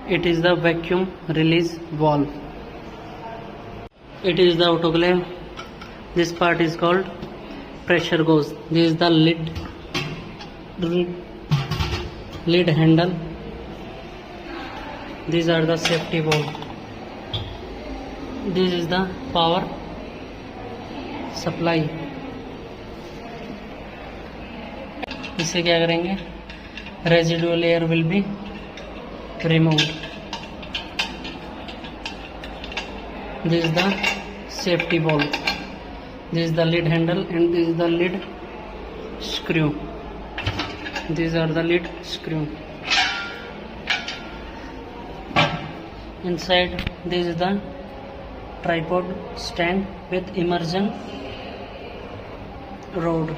It is the vacuum release valve. It is the autoclave. This part is called pressure gauge. This is the lid handle. These are the safety valve. This is the power supply. इससे क्या करेंगे? Residual air will be removed. This is the safety valve. This is the lid handle and this is the lid screw. These are the lid screw. Inside this is the tripod stand with immersion rod.